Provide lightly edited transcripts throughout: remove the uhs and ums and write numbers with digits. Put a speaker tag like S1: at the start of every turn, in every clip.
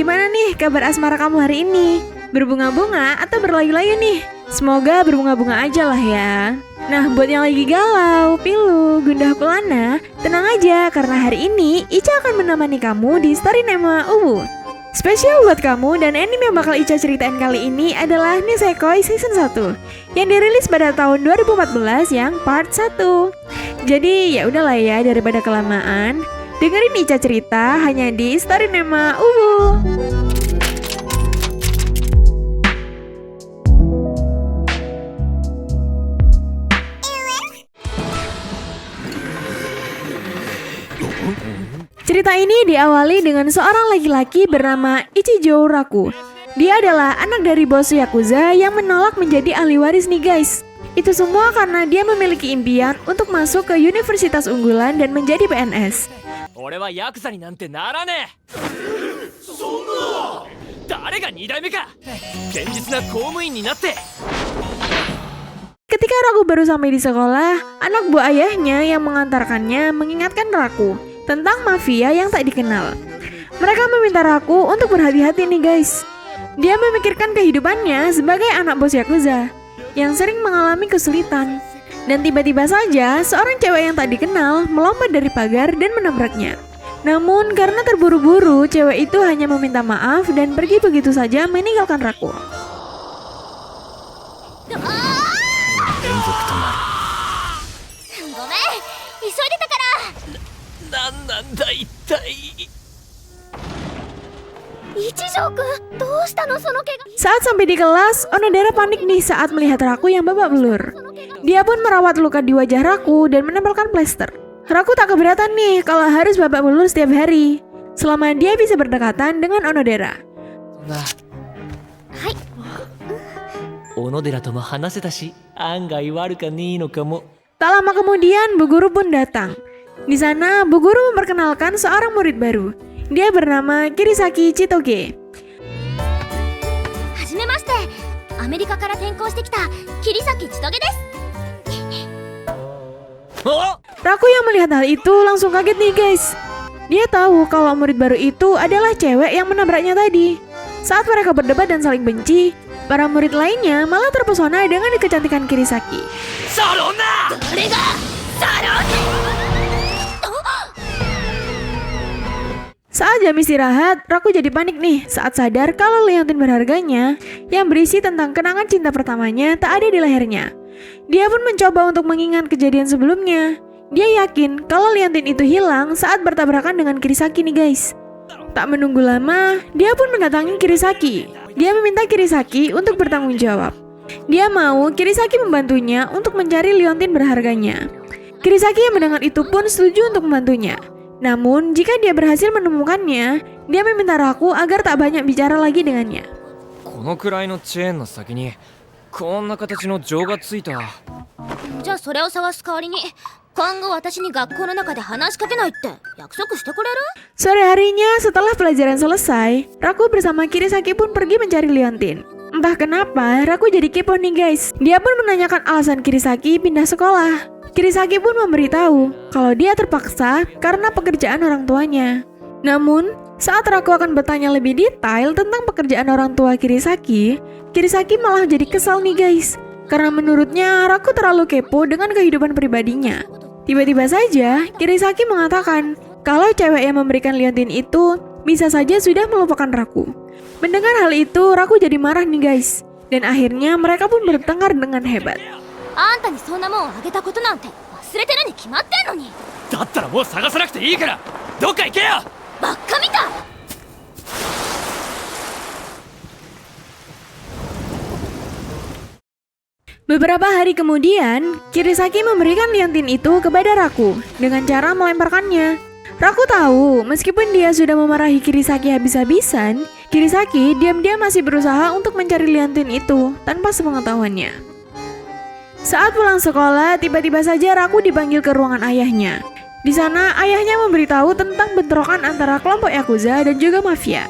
S1: gimana nih kabar asmara kamu hari ini? Berbunga-bunga atau berlayu-layu nih? Semoga berbunga-bunga aja lah ya. Nah, buat yang lagi galau, pilu, gundah gulana, tenang aja karena hari ini Ica akan menemani kamu di Story Nema Uwu. Spesial buat kamu dan anime yang bakal Ica ceritain kali ini adalah Nisekoi Season 1 yang dirilis pada tahun 2014 yang part 1. Jadi ya udahlah ya, daripada kelamaan, dengerin Ica cerita hanya di Story Nema Uwu. Cerita ini diawali dengan seorang laki-laki bernama Ichijo Raku. Dia adalah anak dari bos Yakuza yang menolak menjadi ahli waris nih guys. Itu semua karena dia memiliki impian untuk masuk ke universitas unggulan dan menjadi PNS. Ketika Raku baru sampai di sekolah, anak buah ayahnya yang mengantarkannya mengingatkan Raku tentang mafia yang tak dikenal. Mereka meminta Raku untuk berhati-hati nih guys. Dia memikirkan kehidupannya sebagai anak bos Yakuza yang sering mengalami kesulitan. Dan tiba-tiba saja seorang cewek yang tak dikenal melompat dari pagar dan menabraknya. Namun karena terburu-buru, cewek itu hanya meminta maaf dan pergi begitu saja meninggalkan Raku. Saat sampai di kelas, Onodera panik nih saat melihat Raku yang babak belur. Dia pun merawat luka di wajah Raku dan menempelkan plester. Raku tak keberatan nih kalau harus babak belur setiap hari, selama dia bisa berdekatan dengan Onodera. Tak lama kemudian, Bu Guru pun datang. Di sana, Bu Guru memperkenalkan seorang murid baru. Dia bernama Kirisaki Chitoge. Raku yang melihat hal itu langsung kaget nih guys. Dia tahu kalau murid baru itu adalah cewek yang menabraknya tadi. Saat mereka berdebat dan saling benci, para murid lainnya malah terpesona dengan kecantikan Kirisaki. Saat jam istirahat, Raku jadi panik nih saat sadar kalau liontin berharganya yang berisi tentang kenangan cinta pertamanya tak ada di lehernya. Dia pun mencoba untuk mengingat kejadian sebelumnya. Dia yakin kalau liontin itu hilang saat bertabrakan dengan Kirisaki nih guys. Tak menunggu lama, dia pun mendatangi Kirisaki. Dia meminta Kirisaki untuk bertanggung jawab. Dia mau Kirisaki membantunya untuk mencari liontin berharganya. Kirisaki yang mendengar itu pun setuju untuk membantunya. Namun, jika dia berhasil menemukannya, dia meminta Raku agar tak banyak bicara lagi dengannya. Sore harinya, setelah pelajaran selesai, Raku bersama Kirisaki pun pergi mencari liontin. Entah kenapa, Raku jadi kepo nih guys. Dia pun menanyakan alasan Kirisaki pindah sekolah. Kirisaki pun memberitahu kalau dia terpaksa karena pekerjaan orang tuanya. Namun, saat Raku akan bertanya lebih detail tentang pekerjaan orang tua Kirisaki, Kirisaki malah jadi kesal nih guys. Karena menurutnya Raku terlalu kepo dengan kehidupan pribadinya. Tiba-tiba saja, Kirisaki mengatakan kalau cewek yang memberikan liontin itu bisa saja sudah melupakan Raku. Mendengar hal itu, Raku jadi marah nih guys. Dan akhirnya mereka pun bertengkar dengan hebat. Beberapa hari kemudian, Kirisaki memberikan liontin itu kepada Raku dengan cara melemparkannya. Raku tahu, meskipun dia sudah memarahi Kirisaki habis-habisan, Kirisaki diam-diam masih berusaha untuk mencari liontin itu tanpa sepengetahuannya. Saat pulang sekolah, tiba-tiba saja Raku dipanggil ke ruangan ayahnya. Di sana, ayahnya memberitahu tentang bentrokan antara kelompok Yakuza dan juga mafia.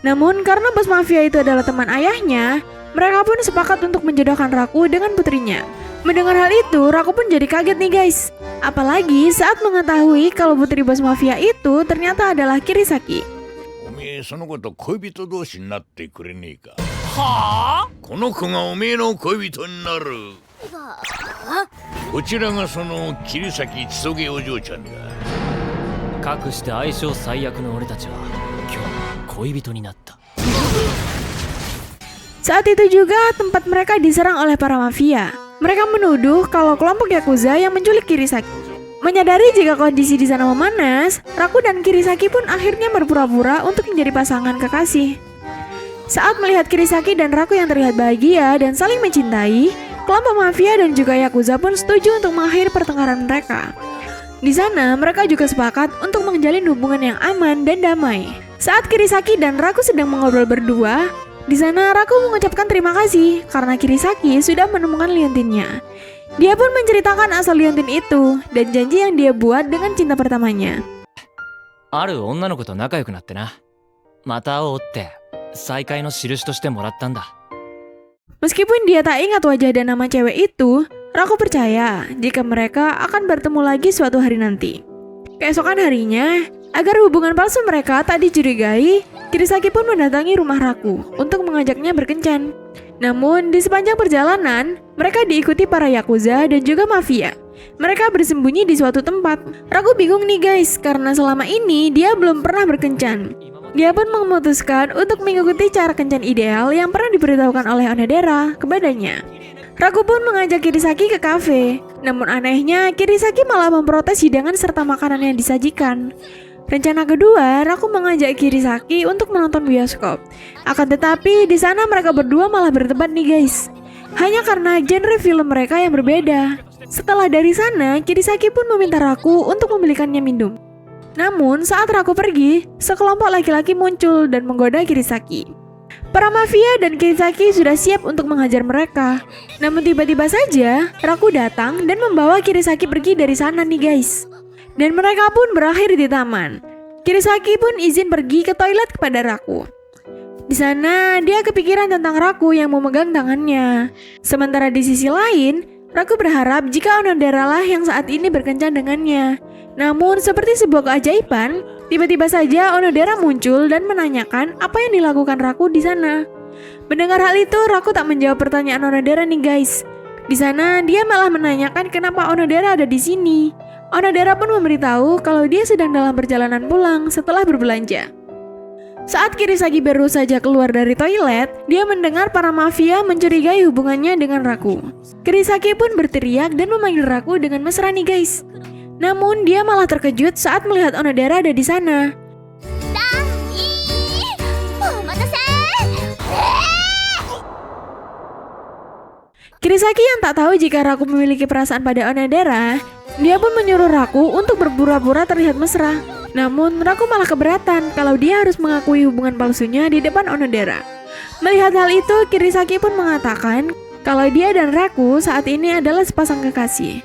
S1: Namun, karena bos mafia itu adalah teman ayahnya, mereka pun sepakat untuk menjodohkan Raku dengan putrinya. Mendengar hal itu, Raku pun jadi kaget nih guys. Apalagi saat mengetahui kalau putri bos mafia itu ternyata adalah Kirisaki.
S2: その子と恋人同士になってくれねえか。
S3: はあ。
S2: この子がおめえの恋人になる。こちらがその桐崎千棘お嬢ちゃんだ。
S3: かくして相性最悪の俺たちは今日恋人になった。
S1: Saat itu juga tempat mereka diserang oleh para mafia. Mereka menuduh kalau kelompok Yakuza yang menculik Kirisaki. Menyadari jika kondisi di sana memanas, Raku dan Kirisaki pun akhirnya berpura-pura untuk menjadi pasangan kekasih. Saat melihat Kirisaki dan Raku yang terlihat bahagia dan saling mencintai, kelompok mafia dan juga Yakuza pun setuju untuk mengakhiri pertengkaran mereka. Di sana, mereka juga sepakat untuk menjalin hubungan yang aman dan damai. Saat Kirisaki dan Raku sedang mengobrol berdua, di sana Raku mengucapkan terima kasih karena Kirisaki sudah menemukan liontinnya. Dia pun menceritakan asal liontin itu dan janji yang dia buat dengan cinta pertamanya.
S3: ある女の子と仲良くなってな。また会おうって再会の印としてもらったんだ。
S1: Meskipun dia tak ingat wajah dan nama cewek itu, Raku percaya jika mereka akan bertemu lagi suatu hari nanti. Keesokan harinya, agar hubungan palsu mereka tak dicurigai, Kirisaki pun mendatangi rumah Raku untuk mengajaknya berkencan. Namun, di sepanjang perjalanan, mereka diikuti para Yakuza dan juga mafia. Mereka bersembunyi di suatu tempat. Raku bingung nih guys, karena selama ini dia belum pernah berkencan. Dia pun memutuskan untuk mengikuti cara kencan ideal yang pernah diberitahukan oleh Onodera kepadanya. Raku pun mengajak Kirisaki ke kafe. Namun anehnya, Kirisaki malah memprotes hidangan serta makanan yang disajikan. Rencana kedua, Raku mengajak Kirisaki untuk menonton bioskop. Akan tetapi, di sana mereka berdua malah berdebat nih guys. Hanya karena genre film mereka yang berbeda. Setelah dari sana, Kirisaki pun meminta Raku untuk membelikannya minum. Namun, saat Raku pergi, sekelompok laki-laki muncul dan menggoda Kirisaki. Para mafia dan Kirisaki sudah siap untuk menghajar mereka. Namun tiba-tiba saja, Raku datang dan membawa Kirisaki pergi dari sana nih guys. Dan mereka pun berakhir di taman. Kirisaki pun izin pergi ke toilet kepada Raku. Di sana, dia kepikiran tentang Raku yang memegang tangannya. Sementara di sisi lain, Raku berharap jika Onodera lah yang saat ini berkencan dengannya. Namun, seperti sebuah keajaiban, tiba-tiba saja Onodera muncul dan menanyakan apa yang dilakukan Raku di sana. Mendengar hal itu, Raku tak menjawab pertanyaan Onodera nih guys. Di sana, dia malah menanyakan kenapa Onodera ada di sini. Onodera pun memberitahu kalau dia sedang dalam perjalanan pulang setelah berbelanja. Saat Kirisaki baru saja keluar dari toilet, dia mendengar para mafia mencurigai hubungannya dengan Raku. Kirisaki pun berteriak dan memanggil Raku dengan mesra nih guys. Namun dia malah terkejut saat melihat Onodera ada di sana. Kirisaki yang tak tahu jika Raku memiliki perasaan pada Onodera, dia pun menyuruh Raku untuk berpura-pura terlihat mesra. Namun Raku malah keberatan kalau dia harus mengakui hubungan palsunya di depan Onodera. Melihat hal itu, Kirisaki pun mengatakan kalau dia dan Raku saat ini adalah sepasang kekasih.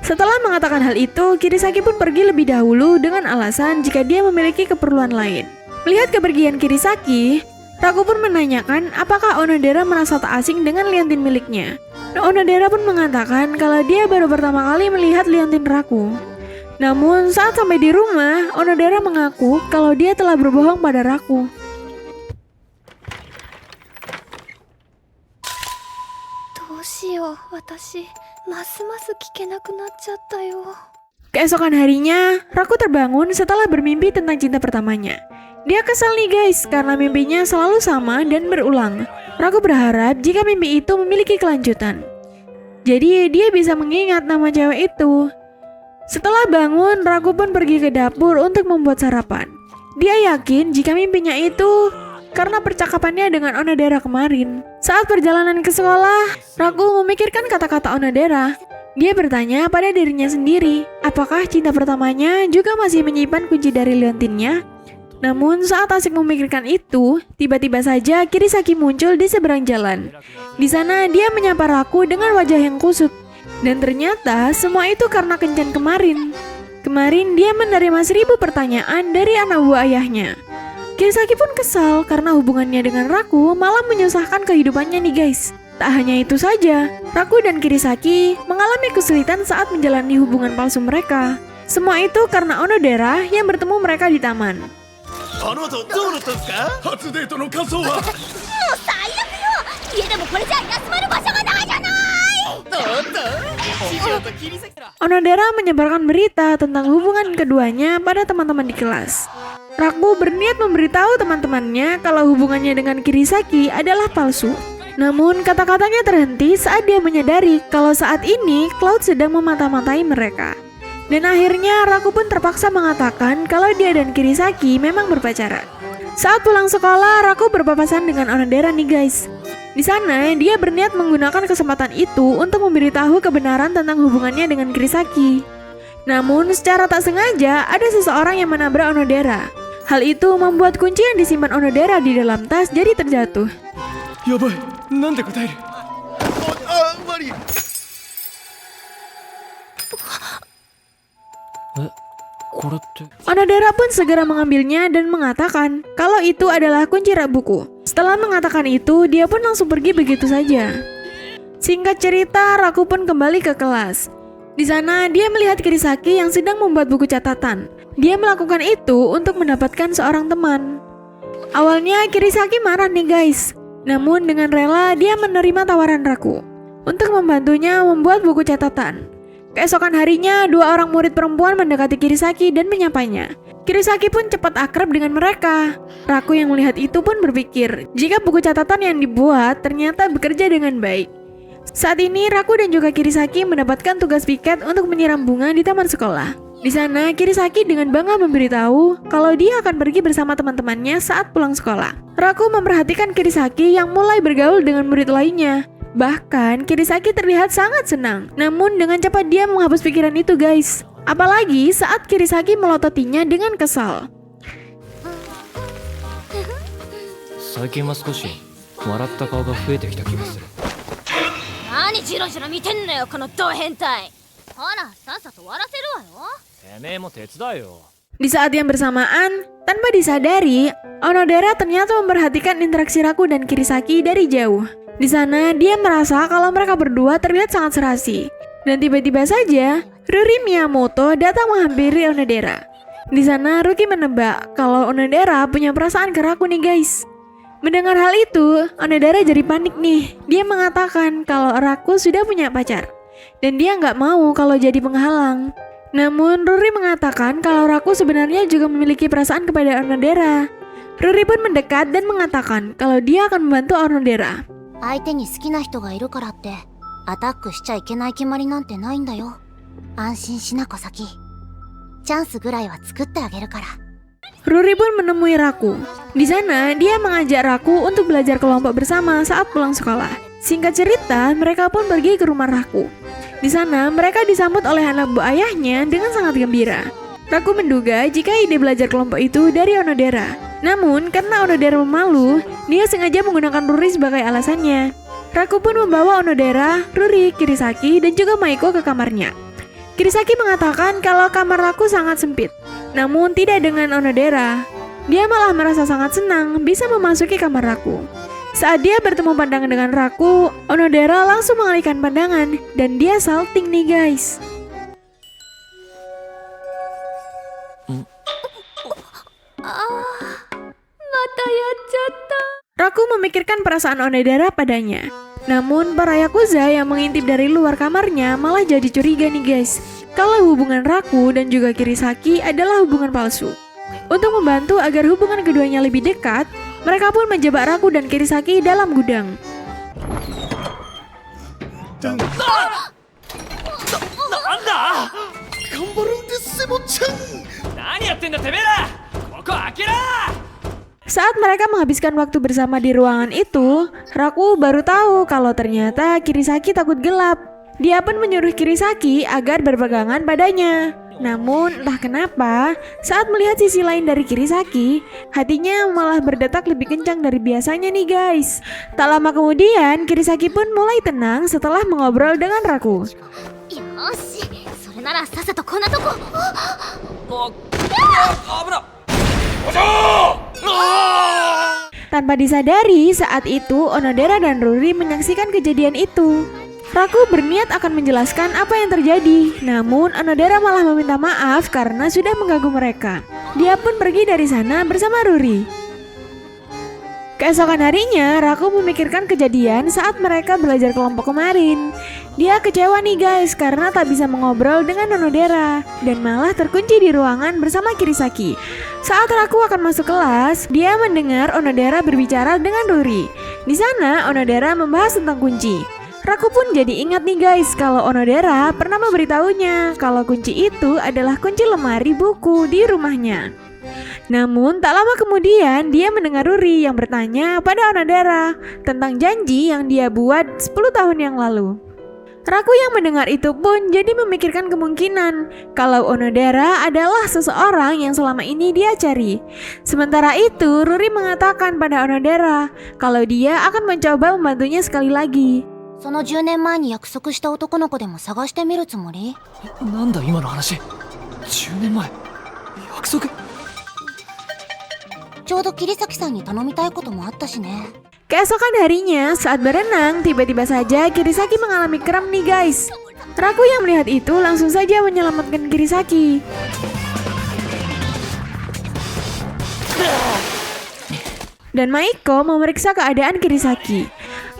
S1: Setelah mengatakan hal itu, Kirisaki pun pergi lebih dahulu dengan alasan jika dia memiliki keperluan lain. Melihat kepergian Kirisaki, Raku pun menanyakan apakah Onodera merasa tak asing dengan liontin miliknya. Onodera pun mengatakan kalau dia baru pertama kali melihat liontin Raku. Namun saat sampai di rumah, Onodera mengaku kalau dia telah berbohong pada Raku. Keesokan harinya, Raku terbangun setelah bermimpi tentang cinta pertamanya. Dia kesal nih guys, karena mimpinya selalu sama dan berulang. Raku berharap jika mimpi itu memiliki kelanjutan. Jadi dia bisa mengingat nama cewek itu. Setelah bangun, Raku pun pergi ke dapur untuk membuat sarapan. Dia yakin jika mimpinya itu karena percakapannya dengan Onodera kemarin. Saat perjalanan ke sekolah, Raku memikirkan kata-kata Onodera. Dia bertanya pada dirinya sendiri, apakah cinta pertamanya juga masih menyimpan kunci dari liontinnya? Namun saat asik memikirkan itu, tiba-tiba saja Kirisaki muncul di seberang jalan. Di sana dia menyapa Raku dengan wajah yang kusut. Dan ternyata semua itu karena kencan kemarin. Kemarin dia menerima 1000 pertanyaan dari anak buah ayahnya. Kirisaki pun kesal karena hubungannya dengan Raku malah menyusahkan kehidupannya nih guys. Tak hanya itu saja, Raku dan Kirisaki mengalami kesulitan saat menjalani hubungan palsu mereka. Semua itu karena Onodera yang bertemu mereka di taman.
S4: あの後どうなったんですか？初デートの感想は？
S5: もう最悪よ。家でもこれじゃ休まる場所がないじゃない。
S1: Onodera menyebarkan berita tentang hubungan keduanya pada teman-teman di kelas. Raku berniat memberitahu teman-temannya kalau hubungannya dengan Kirisaki adalah palsu. Namun kata-katanya terhenti saat dia menyadari kalau saat ini Cloud sedang memata-matai mereka. Dan akhirnya Raku pun terpaksa mengatakan kalau dia dan Kirisaki memang berpacaran. Saat pulang sekolah, Raku berpapasan dengan Onodera nih guys. Di sana, dia berniat menggunakan kesempatan itu untuk memberitahu kebenaran tentang hubungannya dengan Kirisaki. Namun, secara tak sengaja, ada seseorang yang menabrak Onodera. Hal itu membuat kunci yang disimpan Onodera di dalam tas jadi terjatuh.
S4: やばい、なんで答える？マリー。
S3: これって。
S1: Onodera pun segera mengambilnya dan mengatakan kalau itu adalah kunci rak buku. Setelah mengatakan itu, dia pun langsung pergi begitu saja. Singkat cerita, Raku pun kembali ke kelas. Di sana, dia melihat Kirisaki yang sedang membuat buku catatan. Dia melakukan itu untuk mendapatkan seorang teman. Awalnya, Kirisaki marah nih guys. Namun dengan rela, dia menerima tawaran Raku untuk membantunya membuat buku catatan. Keesokan harinya, dua orang murid perempuan mendekati Kirisaki dan menyapanya. Kirisaki pun cepat akrab dengan mereka. Raku yang melihat itu pun berpikir jika buku catatan yang dibuat ternyata bekerja dengan baik. Saat ini Raku dan juga Kirisaki mendapatkan tugas piket untuk menyiram bunga di taman sekolah. Di sana Kirisaki dengan bangga memberitahu kalau dia akan pergi bersama teman-temannya saat pulang sekolah. Raku memperhatikan Kirisaki yang mulai bergaul dengan murid lainnya. Bahkan Kirisaki terlihat sangat senang. Namun dengan cepat dia menghapus pikiran itu guys. Apalagi saat Kirisaki melototinya dengan kesal.
S3: 最近は少し笑った顔が増えてきた気がする。
S5: 何ジロジロ見てんのよこのド変態。ほらさっさと終わらせるわよ。
S3: てめえも手伝えよ。
S1: Di saat yang bersamaan, tanpa disadari, Onodera ternyata memperhatikan interaksi Raku dan Kirisaki dari jauh. Di sana, dia merasa kalau mereka berdua terlihat sangat serasi. Dan tiba-tiba saja, Ruri Miyamoto datang menghampiri Onodera. Di sana, Ruki menebak kalau Onodera punya perasaan ke Raku nih guys. Mendengar hal itu, Onodera jadi panik nih. Dia mengatakan kalau Raku sudah punya pacar. Dan dia nggak mau kalau jadi penghalang. Namun, Ruri mengatakan kalau Raku sebenarnya juga memiliki perasaan kepada Onodera. Ruri pun mendekat dan mengatakan kalau dia akan membantu Onodera.
S5: 相手に好きな人がいるからってアタックしちゃいけない決まりなんてないんだよ。安心しな小崎。チャンスぐらいは作ってあげるから。
S1: Ruri pun menemui Raku. Di sana, dia mengajak Raku untuk belajar kelompok bersama saat pulang sekolah. Singkat cerita, mereka pun pergi ke rumah Raku. Di sana, mereka disambut oleh anak buah ayahnya dengan sangat gembira. Raku menduga jika ide belajar kelompok itu dari Onodera. Namun, karena Onodera memalu, dia sengaja menggunakan Ruri sebagai alasannya. Raku pun membawa Onodera, Ruri, Kirisaki, dan juga Maiko ke kamarnya. Kirisaki mengatakan kalau kamar Raku sangat sempit. Namun tidak dengan Onodera. Dia malah merasa sangat senang bisa memasuki kamar Raku. Saat dia bertemu pandangan dengan Raku, Onodera langsung mengalihkan pandangan dan dia salting nih guys. Raku memikirkan perasaan Onodera padanya. Namun para Yakuza yang mengintip dari luar kamarnya malah jadi curiga nih guys, kalau hubungan Raku dan juga Kirisaki adalah hubungan palsu. Untuk membantu agar hubungan keduanya lebih dekat, mereka pun menjebak Raku dan Kirisaki dalam gudang.
S4: なんだ頑張るんですセボちゃん。
S3: 何やってんだてめえら。ここ開けろ。
S1: Saat mereka menghabiskan waktu bersama di ruangan itu, Raku baru tahu kalau ternyata Kirisaki takut gelap. Dia pun menyuruh Kirisaki agar berpegangan padanya. Namun entah kenapa, saat melihat sisi lain dari Kirisaki, hatinya malah berdetak lebih kencang dari biasanya nih guys. Tak lama kemudian, Kirisaki pun mulai tenang setelah mengobrol dengan Raku.
S5: よしそれならさっさとこんなとこ。
S1: Tanpa disadari, saat itu Onodera dan Ruri menyaksikan kejadian itu. Raku berniat akan menjelaskan apa yang terjadi, namun Onodera malah meminta maaf karena sudah mengganggu mereka. Dia pun pergi dari sana bersama Ruri. Keesokan harinya, Raku memikirkan kejadian saat mereka belajar kelompok kemarin. Dia kecewa nih guys karena tak bisa mengobrol dengan Onodera dan malah terkunci di ruangan bersama Kirisaki. Saat Raku akan masuk kelas, dia mendengar Onodera berbicara dengan Ruri. Di sana, Onodera membahas tentang kunci. Raku pun jadi ingat nih guys kalau Onodera pernah memberitahunya kalau kunci itu adalah kunci lemari buku di rumahnya. Namun tak lama kemudian dia mendengar Ruri yang bertanya pada Onodera tentang janji yang dia buat 10 tahun yang lalu. Raku yang mendengar itu pun jadi memikirkan kemungkinan kalau Onodera adalah seseorang yang selama ini dia cari. Sementara itu Ruri mengatakan pada Onodera kalau dia akan mencoba membantunya sekali lagi.
S5: その10年前に約束した男の子でも探してみるつもり？
S4: なんだ今の話。10年前約束。
S5: ちょうど桐崎さんに頼みたいこともあったしね。
S1: Keesokan harinya saat berenang, tiba-tiba saja Kirisaki mengalami kram nih guys. Raku yang melihat itu langsung saja menyelamatkan Kirisaki. Dan Maiko memeriksa keadaan Kirisaki.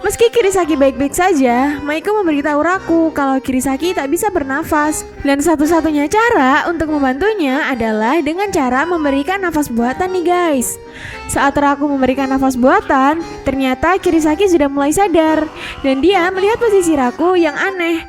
S1: Meski Kirisaki baik-baik saja, Maiko memberitahu Raku kalau Kirisaki tak bisa bernafas. Dan satu-satunya cara untuk membantunya adalah dengan cara memberikan nafas buatan nih guys. Saat Raku memberikan nafas buatan, ternyata Kirisaki sudah mulai sadar. Dan dia melihat posisi Raku yang aneh.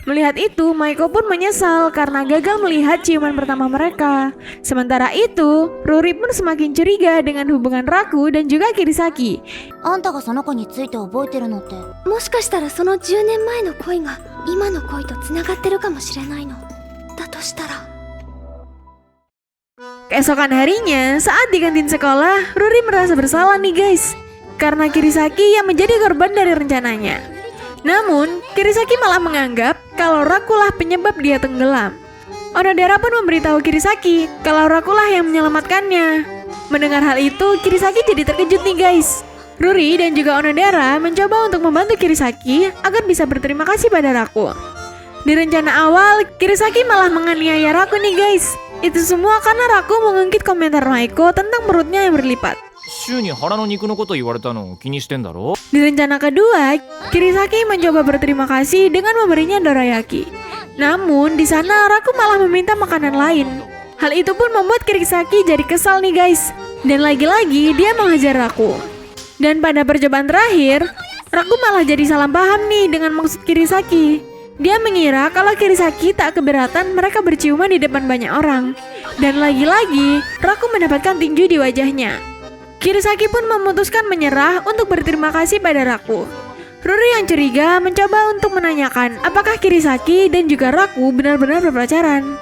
S1: Melihat itu, Maiko pun menyesal karena gagal melihat ciuman pertama mereka. Sementara itu, Ruri pun semakin curiga dengan hubungan Raku dan juga Kirisaki.
S5: あんたがその子について覚えてるのって。
S6: もしかしたらその10年前の恋が今の恋とつながってるかもしれないの。だとしたら
S1: Keesokan harinya, saat di kantin sekolah, Ruri merasa bersalah nih guys, karena Kirisaki yang menjadi korban dari rencananya. Namun, Kirisaki malah menganggap kalau Rakulah penyebab dia tenggelam. Onodera pun memberitahu Kirisaki kalau Rakulah yang menyelamatkannya. Mendengar hal itu, Kirisaki jadi terkejut nih guys. Ruri dan juga Onodera mencoba untuk membantu Kirisaki agar bisa berterima kasih pada Raku. Di rencana awal, Kirisaki malah menganiaya Raku nih guys. Itu semua karena Raku mengungkit komentar Maiko tentang perutnya yang berlipat.
S3: 週に腹の肉のこと言われたの気にしてんだろ。
S1: Di rencana kedua, Kirisaki mencoba berterima kasih dengan memberinya dorayaki. Namun di sana Raku malah meminta makanan lain. Hal itu pun membuat Kirisaki jadi kesal nih guys. Dan lagi-lagi dia menghajar Raku. Dan pada percobaan terakhir, Raku malah jadi salah paham nih dengan maksud Kirisaki. Dia mengira kalau Kirisaki tak keberatan mereka berciuman di depan banyak orang. Dan lagi-lagi, Raku mendapatkan tinju di wajahnya. Kirisaki pun memutuskan menyerah untuk berterima kasih pada Raku. Ruri yang curiga mencoba untuk menanyakan apakah Kirisaki dan juga Raku benar-benar berpacaran.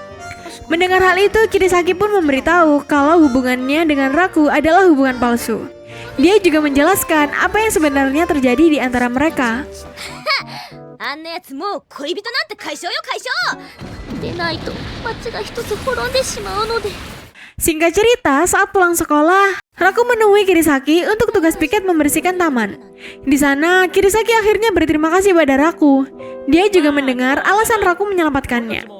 S1: Mendengar hal itu, Kirisaki pun memberitahu kalau hubungannya dengan Raku adalah hubungan palsu. Dia juga menjelaskan apa yang sebenarnya terjadi di antara mereka.
S6: あんなやつもう恋人なんて解消よ解消でないと街が一つ滅んでしまうので
S1: Singkat cerita, saat pulang sekolah, Raku menemui Kirisaki untuk tugas piket membersihkan taman. Di sana, Kirisaki akhirnya berterima kasih pada Raku. Dia juga mendengar alasan Raku menyelamatkannya.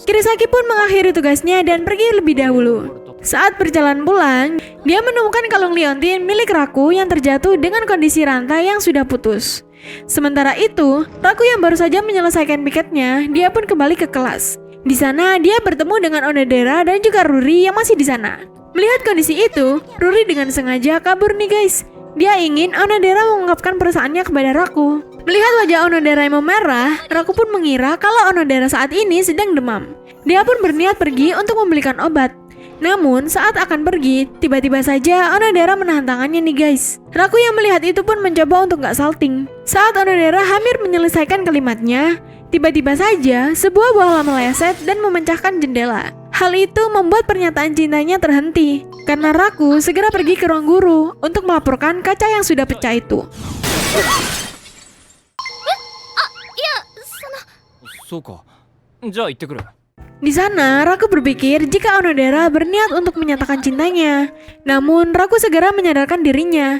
S1: Kirisaki pun mengakhiri tugasnya dan pergi lebih dahulu. Saat berjalan pulang, dia menemukan kalung liontin milik Raku yang terjatuh dengan kondisi rantai yang sudah putus. Sementara itu, Raku yang baru saja menyelesaikan piketnya, dia pun kembali ke kelas. Di sana, dia bertemu dengan Onodera dan juga Ruri yang masih di sana. Melihat kondisi itu, Ruri dengan sengaja kabur nih guys. Dia ingin Onodera mengungkapkan perasaannya kepada Raku. Melihat wajah Onodera yang memerah, Raku pun mengira kalau Onodera saat ini sedang demam. Dia pun berniat pergi untuk membelikan obat. Namun, saat akan pergi, tiba-tiba saja Onodera menahan tangannya nih guys. Raku yang melihat itu pun mencoba untuk gak salting. Saat Onodera hampir menyelesaikan kalimatnya, tiba-tiba saja sebuah bola meleset dan memecahkan jendela. Hal itu membuat pernyataan cintanya terhenti karena Raku segera pergi ke ruang guru untuk melaporkan kaca yang sudah pecah itu.
S3: そうか。じゃあ行ってくる。
S1: Di sana, Raku berpikir jika Onodera berniat untuk menyatakan cintanya. Namun, Raku segera menyadarkan dirinya.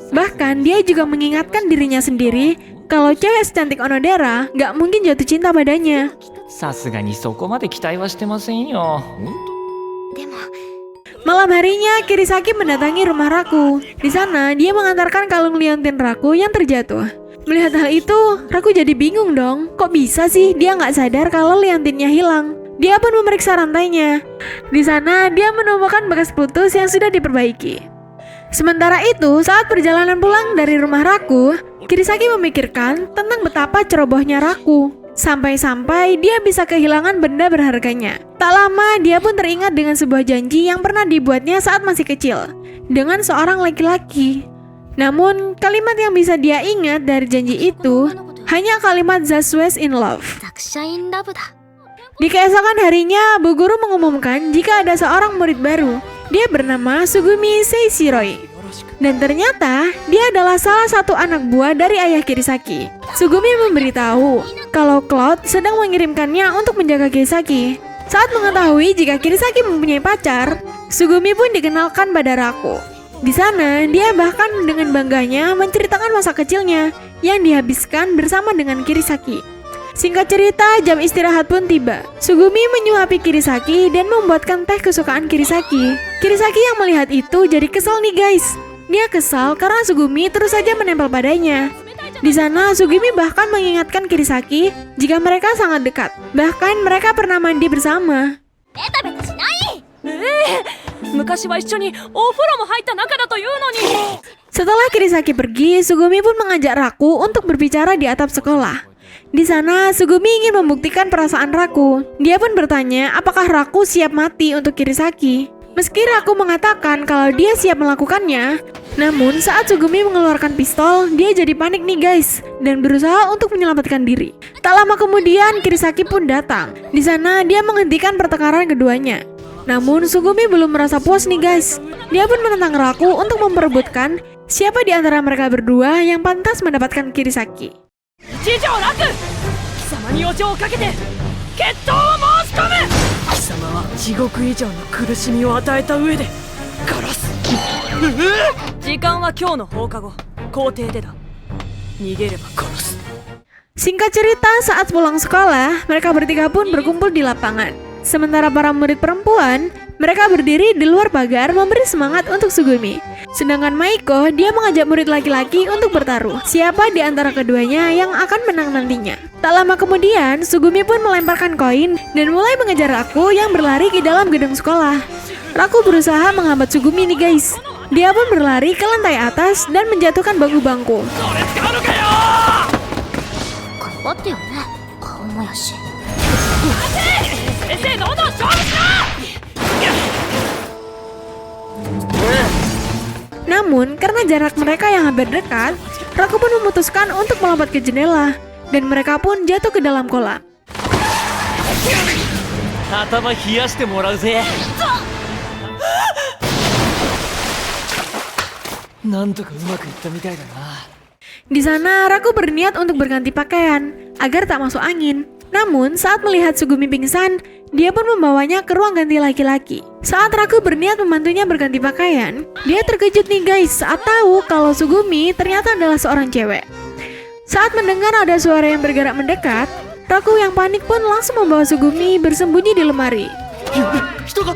S1: Bahkan dia juga mengingatkan dirinya sendiri kalau cewek secantik Onodera nggak mungkin jatuh cinta padanya.
S3: さすがにそこまで期待はしてませんよ。
S1: Malam harinya, Kirisaki mendatangi rumah Raku. Di sana, dia mengantarkan kalung liontin Raku yang terjatuh. Melihat hal itu, Raku jadi bingung dong. Kok bisa sih dia nggak sadar kalau liontinnya hilang? Dia pun memeriksa rantainya. Di sana, dia menemukan bekas putus yang sudah diperbaiki. Sementara itu, saat perjalanan pulang dari rumah Raku, Kirisaki memikirkan tentang betapa cerobohnya Raku. Sampai-sampai dia bisa kehilangan benda berharganya. Tak lama dia pun teringat dengan sebuah janji yang pernah dibuatnya saat masih kecil dengan seorang laki-laki. Namun kalimat yang bisa dia ingat dari janji itu hanya kalimat "That's was in love".
S6: 作者インラブだ。
S1: Di keesokan harinya, Bu Guru mengumumkan jika ada seorang murid baru. Dia bernama Sugumi Seishiroi. Dan ternyata, dia adalah salah satu anak buah dari ayah Kirisaki. Sugumi memberitahu kalau Cloud sedang mengirimkannya untuk menjaga Kirisaki. Saat mengetahui jika Kirisaki mempunyai pacar, Sugumi pun dikenalkan pada Raku. Di sana, dia bahkan dengan bangganya menceritakan masa kecilnya yang dihabiskan bersama dengan Kirisaki. Singkat cerita, jam istirahat pun tiba. Sugumi menyuapi Kirisaki dan membuatkan teh kesukaan Kirisaki. Kirisaki yang melihat itu jadi kesal nih guys. Dia kesal karena Sugumi terus saja menempel padanya. Di sana, Sugumi bahkan mengingatkan Kirisaki jika mereka sangat dekat. Bahkan mereka pernah mandi bersama.
S6: ベタベタしない。
S7: 昔は一緒にお風呂も入った仲だというのに。
S1: Setelah Kirisaki pergi, Sugumi pun mengajak Raku untuk berbicara di atap sekolah. Di sana, Sugumi ingin membuktikan perasaan Raku. Dia pun bertanya apakah Raku siap mati untuk Kirisaki. Meski Raku mengatakan kalau dia siap melakukannya, namun saat Sugumi mengeluarkan pistol, dia jadi panik nih guys dan berusaha untuk menyelamatkan diri. Tak lama kemudian, Kirisaki pun datang. Di sana, dia menghentikan pertengkaran keduanya. Namun Sugumi belum merasa puas nih guys. Dia pun menentang Raku untuk memperebutkan siapa di antara mereka berdua yang pantas mendapatkan Kirisaki.
S7: 一条楽、貴様にお嬢をかけて決闘を申し込む。貴様は地獄以上の苦しみを与えた上で殺す。時間は今日の放課後、校庭でだ。逃げれば殺す。
S1: Singkat cerita, saat pulang sekolah, mereka bertiga pun berkumpul di lapangan. Sementara para murid perempuan, mereka berdiri di luar pagar memberi semangat untuk Sugumi. Sedangkan Maiko, dia mengajak murid laki-laki untuk bertaruh. Siapa di antara keduanya yang akan menang nantinya. Tak lama kemudian, Sugumi pun melemparkan koin dan mulai mengejar Raku yang berlari ke dalam gedung sekolah. Raku berusaha menghambat Sugumi nih guys. Dia pun berlari ke lantai atas dan menjatuhkan bangku-bangku.
S5: 頑張ってよね、顔もやし。
S7: 先生どんどん勝負しろ。
S1: Namun, karena jarak mereka yang hampir dekat, Raku pun memutuskan untuk melompat ke jendela, dan mereka pun jatuh ke dalam kolam.
S3: 頭冷やしてもらうぜ。
S4: なんとかうまくいったみたいだな。
S1: Di sana, Raku berniat untuk berganti pakaian agar tak masuk angin. Namun, saat melihat Sugumi pingsan, dia pun membawanya ke ruang ganti laki-laki. Saat Raku berniat membantunya berganti pakaian, dia terkejut nih guys saat tahu kalau Sugumi ternyata adalah seorang cewek. Saat mendengar ada suara yang bergerak mendekat, Raku yang panik pun langsung membawa Sugumi bersembunyi di lemari.
S4: 人がっ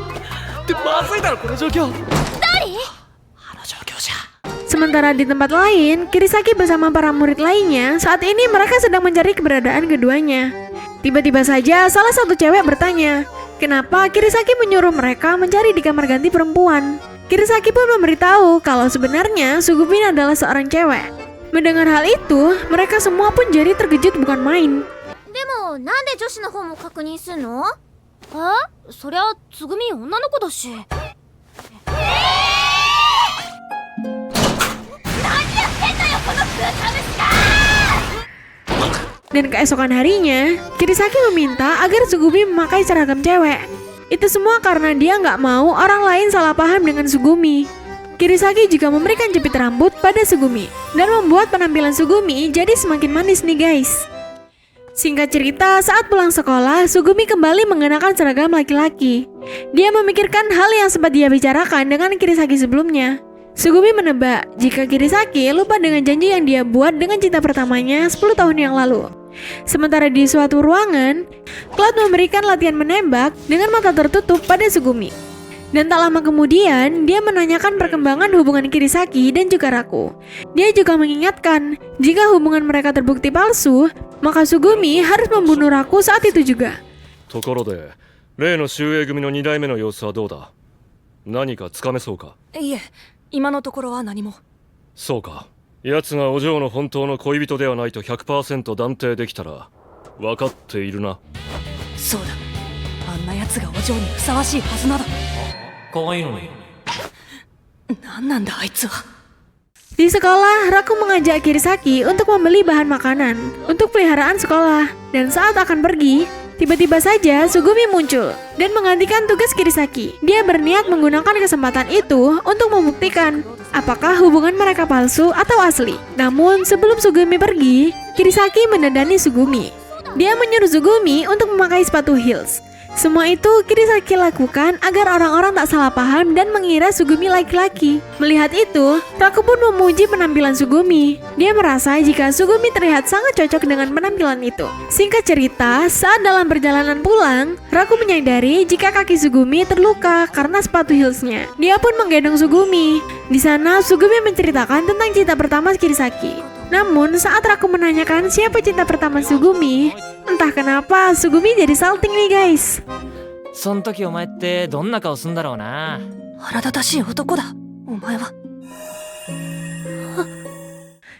S4: てまずいだろこの状況。あの状況じゃ。
S1: Sementara di tempat lain, Kirisaki bersama para murid lainnya, saat ini mereka sedang mencari keberadaan keduanya. Tiba-tiba saja salah satu cewek bertanya, kenapa Kirisaki menyuruh mereka mencari di kamar ganti perempuan. Kirisaki pun memberitahu kalau sebenarnya Sugumi adalah seorang cewek. Mendengar hal itu, mereka semua pun jadi terkejut bukan main.
S6: でもなんで女子の方も確認すんの？そりゃつぐみ女の子だし。
S1: Dan keesokan harinya, Kirisaki meminta agar Sugumi memakai seragam cewek. Itu semua karena dia nggak mau orang lain salah paham dengan Sugumi. Kirisaki juga memberikan jepit rambut pada Sugumi dan membuat penampilan Sugumi jadi semakin manis nih guys. Singkat cerita, saat pulang sekolah, Sugumi kembali mengenakan seragam laki-laki. Dia memikirkan hal yang sempat dia bicarakan dengan Kirisaki sebelumnya. Sugumi menebak jika Kirisaki lupa dengan janji yang dia buat dengan cinta pertamanya 10 tahun yang lalu. Sementara di suatu ruangan, Cloud memberikan latihan menembak dengan mata tertutup pada Sugumi. Dan tak lama kemudian, dia menanyakan perkembangan hubungan Kirisaki dan juga Raku. Dia juga mengingatkan, jika hubungan mereka terbukti palsu, maka Sugumi harus membunuh Raku saat itu juga.
S8: ところで例の秀英組の2代目の様子はどうだ。何かつかめそうか。
S7: いえ、今のところは何も。
S8: そうか。奴がお嬢の本当の恋人ではないと 100% 断定できたら分かっているな。
S7: そうだ、あんな奴がお嬢にふさわしいはずなど。
S3: 可愛いのに。
S7: 何なんだあいつは。
S1: Di sekolah, Raku mengajak Kirisaki untuk membeli bahan makanan untuk peliharaan sekolah. Dan saat akan pergi, tiba-tiba saja Sugumi muncul dan menggantikan tugas Kirisaki. Dia berniat menggunakan kesempatan itu untuk membuktikan apakah hubungan mereka palsu atau asli. Namun sebelum Sugumi pergi, Kirisaki mendandani Sugumi. Dia menyuruh Sugumi untuk memakai sepatu heels. Semua itu Kirisaki lakukan agar orang-orang tak salah paham dan mengira Sugumi laki-laki. Melihat itu, Raku pun memuji penampilan Sugumi. Dia merasa jika Sugumi terlihat sangat cocok dengan penampilan itu. Singkat cerita, saat dalam perjalanan pulang, Raku menyadari jika kaki Sugumi terluka karena sepatu heelsnya. Dia pun menggendong Sugumi. Di sana, Sugumi menceritakan tentang cinta pertama Kirisaki. Namun, saat Raku menanyakan siapa cinta pertama Sugumi, entah kenapa Sugumi jadi salting nih guys.
S3: そん時お前ってどんな顔すんだろうな。
S7: 腹立たしい男だお前は。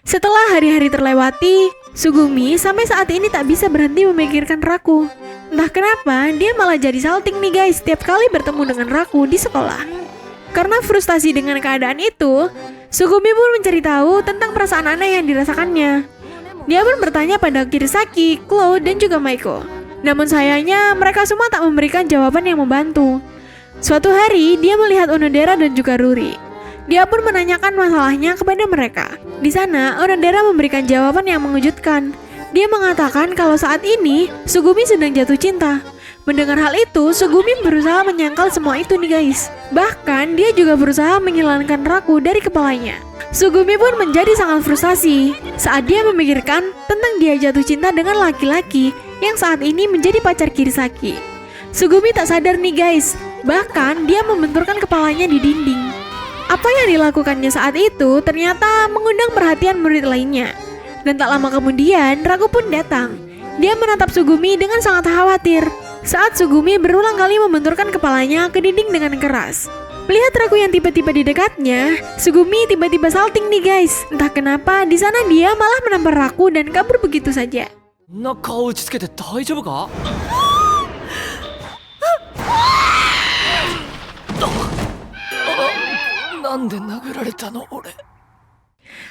S1: Setelah hari-hari terlewati, Sugumi sampai saat ini tak bisa berhenti memikirkan Raku. Entah kenapa, dia malah jadi salting nih guys setiap kali bertemu dengan Raku di sekolah. Karena frustasi dengan keadaan itu, Sugumi pun mencari tahu tentang perasaan aneh yang dirasakannya. Dia pun bertanya pada Kirisaki, Cloud, dan juga Maiko. Namun sayangnya, mereka semua tak memberikan jawaban yang membantu. Suatu hari, dia melihat Onodera dan juga Ruri. Dia pun menanyakan masalahnya kepada mereka. Di sana, Onodera memberikan jawaban yang mengejutkan. Dia mengatakan kalau saat ini, Sugumi sedang jatuh cinta. Mendengar hal itu, Sugumi berusaha menyangkal semua itu nih guys. Bahkan, dia juga berusaha menghilangkan Raku dari kepalanya. Sugumi pun menjadi sangat frustasi saat dia memikirkan tentang dia jatuh cinta dengan laki-laki yang saat ini menjadi pacar Kirisaki. Sugumi tak sadar nih guys, bahkan dia membenturkan kepalanya di dinding. Apa yang dilakukannya saat itu ternyata mengundang perhatian murid lainnya. Dan tak lama kemudian, Raku pun datang. Dia menatap Sugumi dengan sangat khawatir saat Sugumi berulang kali membenturkan kepalanya ke dinding dengan keras. Melihat Raku yang tiba-tiba di dekatnya, Sugumi tiba-tiba salting nih guys. Entah kenapa di sana dia malah menampar Raku dan kabur begitu saja.
S3: こんな顔打ちつけて大丈夫か。
S4: なんで殴られたの俺。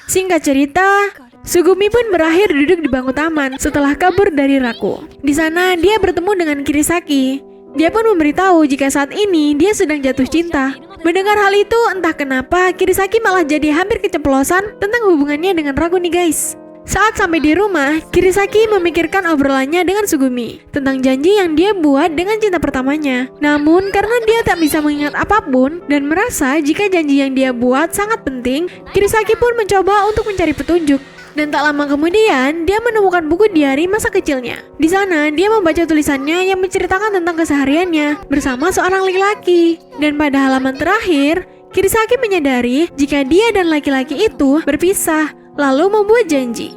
S1: Singkat cerita, Sugumi pun berakhir duduk di bangku taman setelah kabur dari Raku. Di sana dia bertemu dengan Kirisaki. Dia pun memberitahu jika saat ini dia sedang jatuh cinta. Mendengar hal itu, entah kenapa Kirisaki malah jadi hampir keceplosan tentang hubungannya dengan Raku nih guys. Saat sampai di rumah, Kirisaki memikirkan obrolannya dengan Sugumi tentang janji yang dia buat dengan cinta pertamanya. Namun karena dia tak bisa mengingat apapun dan merasa jika janji yang dia buat sangat penting, Kirisaki pun mencoba untuk mencari petunjuk. Dan tak lama kemudian, dia menemukan buku diari masa kecilnya. Di sana, dia membaca tulisannya yang menceritakan tentang kesehariannya bersama seorang laki-laki. Dan pada halaman terakhir, Kirisaki menyadari jika dia dan laki-laki itu berpisah, lalu membuat janji.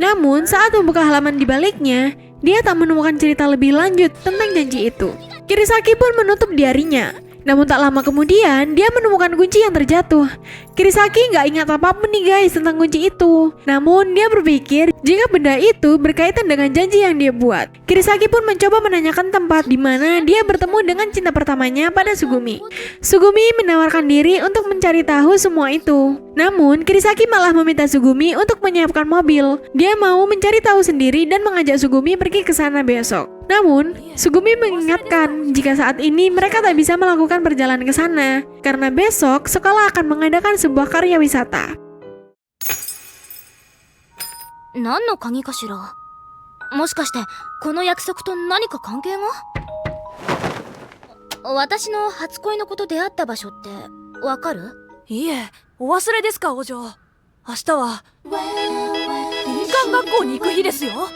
S1: Namun, saat membuka halaman di baliknya, dia tak menemukan cerita lebih lanjut tentang janji itu. Kirisaki pun menutup diarinya. Namun tak lama kemudian, dia menemukan kunci yang terjatuh. Kirisaki nggak ingat apapun nih guys tentang kunci itu. Namun dia berpikir jika benda itu berkaitan dengan janji yang dia buat. Kirisaki pun mencoba menanyakan tempat di mana dia bertemu dengan cinta pertamanya pada Sugumi. Sugumi menawarkan diri untuk mencari tahu semua itu. Namun Kirisaki malah meminta Sugumi untuk menyiapkan mobil. Dia mau mencari tahu sendiri dan mengajak Sugumi pergi ke sana besok. Namun, Sugumi mengingatkan jika saat ini mereka tak bisa melakukan perjalanan ke sana karena besok sekolah akan mengadakan sebuah karya wisata.
S6: 何の鍵かしら。もしかしてこの約束と何か関係が。私の初恋の子と出会った場所ってわかる？
S7: いえ、お忘れですかお嬢。明日は林間学校に行く日ですよ。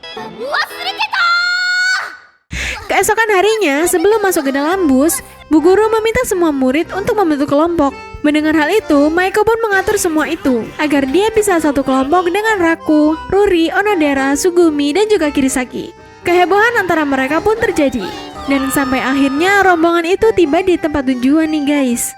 S1: Keesokan harinya, sebelum masuk ke dalam bus, Bu Guru meminta semua murid untuk membentuk kelompok. Mendengar hal itu, Maiko pun mengatur semua itu agar dia bisa satu kelompok dengan Raku, Ruri, Onodera, Sugumi, dan juga Kirisaki. Kehebohan antara mereka pun terjadi. Dan sampai akhirnya rombongan itu tiba di tempat tujuan nih guys.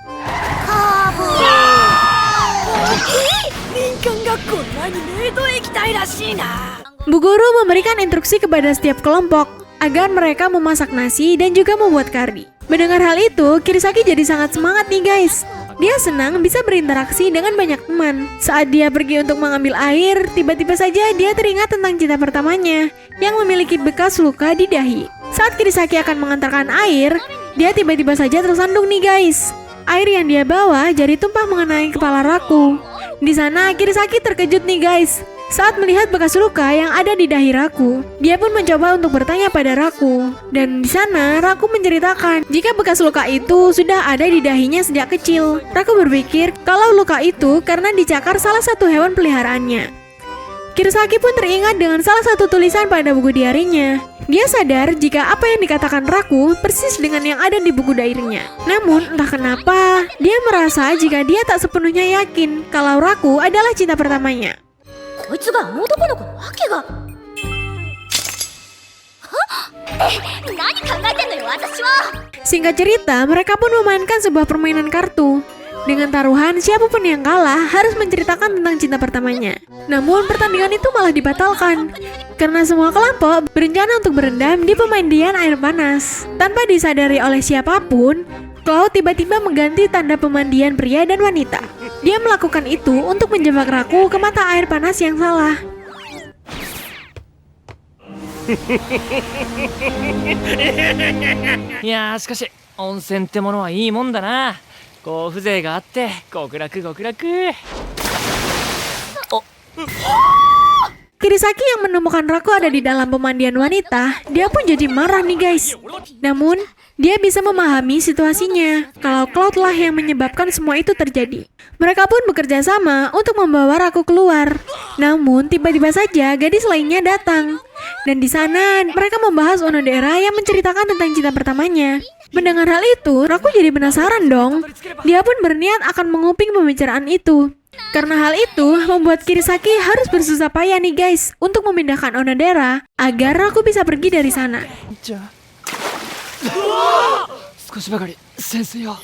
S7: 林間学校の前にメイドへ行きたいらしいな。
S1: Bu Guru memberikan instruksi kepada setiap kelompok agar mereka memasak nasi dan juga membuat kari. Mendengar hal itu, Kirisaki jadi sangat semangat nih guys. Dia senang bisa berinteraksi dengan banyak teman. Saat dia pergi untuk mengambil air, tiba-tiba saja dia teringat tentang cinta pertamanya yang memiliki bekas luka di dahi. Saat Kirisaki akan mengantarkan air, dia tiba-tiba saja tersandung nih guys. Air yang dia bawa jadi tumpah mengenai kepala Raku. Di sana Kirisaki terkejut nih guys. Saat melihat bekas luka yang ada di dahi Raku, dia pun mencoba untuk bertanya pada Raku. Dan di sana Raku menceritakan jika bekas luka itu sudah ada di dahinya sejak kecil. Raku berpikir kalau luka itu karena dicakar salah satu hewan peliharaannya. Kirisaki pun teringat dengan salah satu tulisan pada buku diarinya. Dia sadar jika apa yang dikatakan Raku persis dengan yang ada di buku diarinya. Namun entah kenapa, dia merasa jika dia tak sepenuhnya yakin kalau Raku adalah cinta pertamanya.
S6: こいつがあの男の子のわけが。は？何考えてんのよ私は。
S1: Singkat cerita, mereka pun memainkan sebuah permainan kartu. Dengan taruhan, siapapun yang kalah harus menceritakan tentang cinta pertamanya. Namun pertandingan itu malah dibatalkan karena semua kelompok berencana untuk berendam di pemandian air panas. Tanpa disadari oleh siapapun, Cloud tiba-tiba mengganti tanda pemandian pria dan wanita. Dia melakukan itu untuk menjebak Raku ke mata air panas yang salah.
S3: いやーしかし温泉ってものはいいもんだな。こう風情があって極楽極楽。
S1: Kirisaki yang menemukan Raku ada di dalam pemandian wanita, dia pun jadi marah nih guys. Namun, dia bisa memahami situasinya kalau Cloud lah yang menyebabkan semua itu terjadi. Mereka pun bekerja sama untuk membawa Raku keluar. Namun, tiba-tiba saja gadis lainnya datang. Dan di sana, mereka membahas Onodera yang menceritakan tentang cinta pertamanya. Mendengar hal itu, Raku jadi penasaran dong. Dia pun berniat akan menguping pembicaraan itu. Karena hal itu membuat Kirisaki harus bersusah payah nih guys untuk memindahkan Onodera agar Raku bisa pergi dari sana.
S3: 少しばかり先生よ。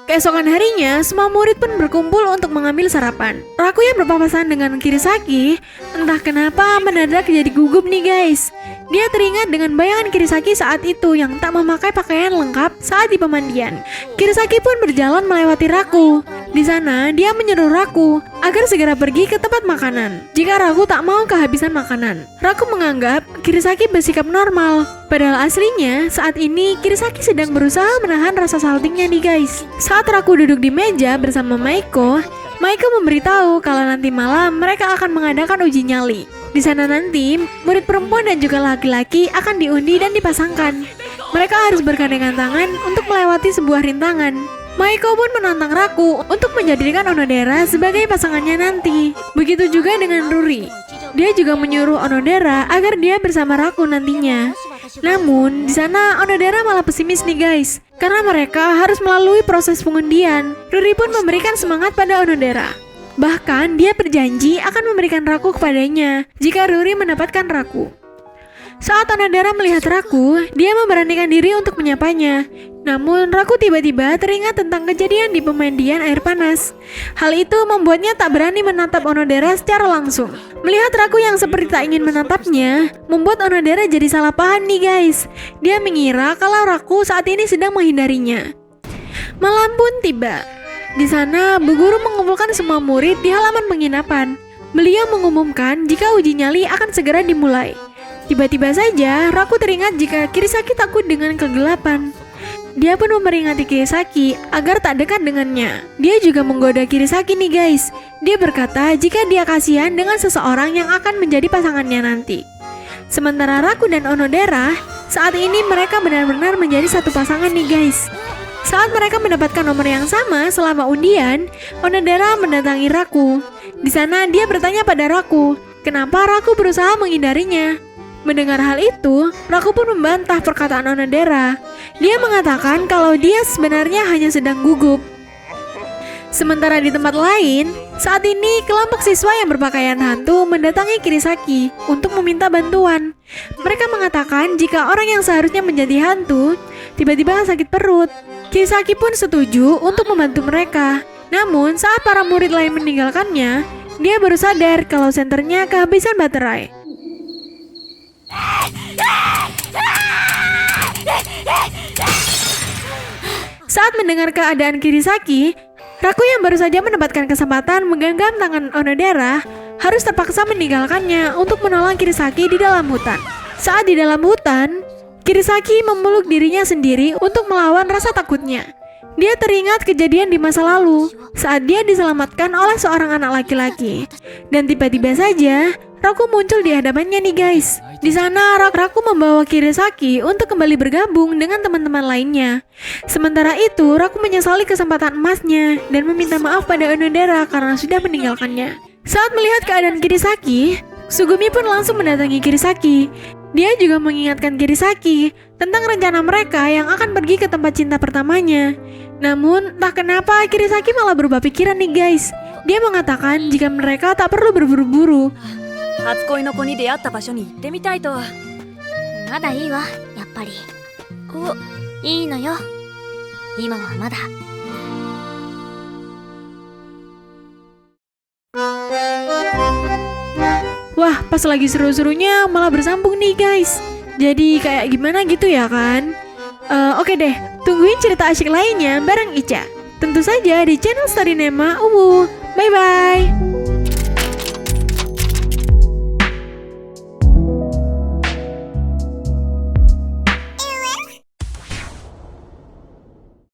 S1: Keesokan harinya, semua murid pun berkumpul untuk mengambil sarapan. Raku yang berpapasan dengan Kirisaki, entah kenapa mendadak jadi gugup nih guys. Dia teringat dengan bayangan Kirisaki saat itu yang tak memakai pakaian lengkap saat di pemandian. Kirisaki pun berjalan melewati Raku. Di sana, dia menyuruh Raku agar segera pergi ke tempat makanan jika Raku tak mau kehabisan makanan. Raku menganggap Kirisaki bersikap normal. Padahal aslinya, saat ini Kirisaki sedang berusaha menahan rasa saltingnya nih guys. Saat Raku duduk di meja bersama Maiko memberitahu kalau nanti malam mereka akan mengadakan uji nyali. Di sana nanti, murid perempuan dan juga laki-laki akan diundi dan dipasangkan. Mereka harus bergandengan tangan untuk melewati sebuah rintangan. Maiko pun menantang Raku untuk menjadikan Onodera sebagai pasangannya nanti. Begitu juga dengan Ruri. Dia juga menyuruh Onodera agar dia bersama Raku nantinya. Namun, di sana Onodera malah pesimis nih guys, karena mereka harus melalui proses pengundian. Ruri pun memberikan semangat pada Onodera. Bahkan, dia berjanji akan memberikan Raku kepadanya jika Ruri mendapatkan Raku. Saat Onodera melihat Raku, dia memberanikan diri untuk menyapanya. Namun, Raku tiba-tiba teringat tentang kejadian di pemandian air panas. Hal itu membuatnya tak berani menatap Onodera secara langsung. Melihat Raku yang seperti tak ingin menatapnya, membuat Onodera jadi salah paham nih guys. Dia mengira kalau Raku saat ini sedang menghindarinya. Malam pun tiba. Di sana, Bu Guru mengumpulkan semua murid di halaman penginapan. Beliau mengumumkan jika uji nyali akan segera dimulai. Tiba-tiba saja, Raku teringat jika Kirisaki takut dengan kegelapan. Dia pun memperingati Kirisaki agar tak dekat dengannya. Dia juga menggoda Kirisaki nih guys. Dia berkata jika dia kasihan dengan seseorang yang akan menjadi pasangannya nanti. Sementara Raku dan Onodera, saat ini mereka benar-benar menjadi satu pasangan nih guys. Saat mereka mendapatkan nomor yang sama selama undian, Onodera mendatangi Raku. Di sana dia bertanya pada Raku, kenapa Raku berusaha menghindarinya. Mendengar hal itu, Raku pun membantah perkataan Onodera. Dia mengatakan kalau dia sebenarnya hanya sedang gugup. Sementara di tempat lain, saat ini kelompok siswa yang berpakaian hantu mendatangi Kirisaki untuk meminta bantuan. Mereka mengatakan jika orang yang seharusnya menjadi hantu tiba-tiba sakit perut. Kirisaki pun setuju untuk membantu mereka. Namun saat para murid lain meninggalkannya, dia baru sadar kalau senternya kehabisan baterai. Saat mendengar keadaan Kirisaki, Raku yang baru saja mendapatkan kesempatan menggenggam tangan Onodera harus terpaksa meninggalkannya untuk menolong Kirisaki di dalam hutan. Saat di dalam hutan, Kirisaki memeluk dirinya sendiri untuk melawan rasa takutnya. Dia teringat kejadian di masa lalu saat dia diselamatkan oleh seorang anak laki-laki. Dan tiba-tiba saja, Raku muncul di hadapannya nih guys. Di sana Raku membawa Kirisaki untuk kembali bergabung dengan teman-teman lainnya. Sementara itu, Raku menyesali kesempatan emasnya dan meminta maaf pada Onodera karena sudah meninggalkannya. Saat melihat keadaan Kirisaki, Sugumi pun langsung mendatangi Kirisaki. Dia juga mengingatkan Kirisaki tentang rencana mereka yang akan pergi ke tempat cinta pertamanya. Namun, entah kenapa Kirisaki malah berubah pikiran nih guys. Dia mengatakan jika mereka tak perlu berburu-buru.
S7: 初恋の子に出会った場所に行ってみたいと。
S5: まだいいわ、やっぱり。お、いいのよ。今はまだ。
S1: Wah, pas lagi seru-serunya malah bersambung nih guys. Jadi kayak gimana gitu ya kan? Oke deh, tungguin cerita asyik lainnya bareng Ica. Tentu saja di channel Story Nema Uwu. Bye-bye.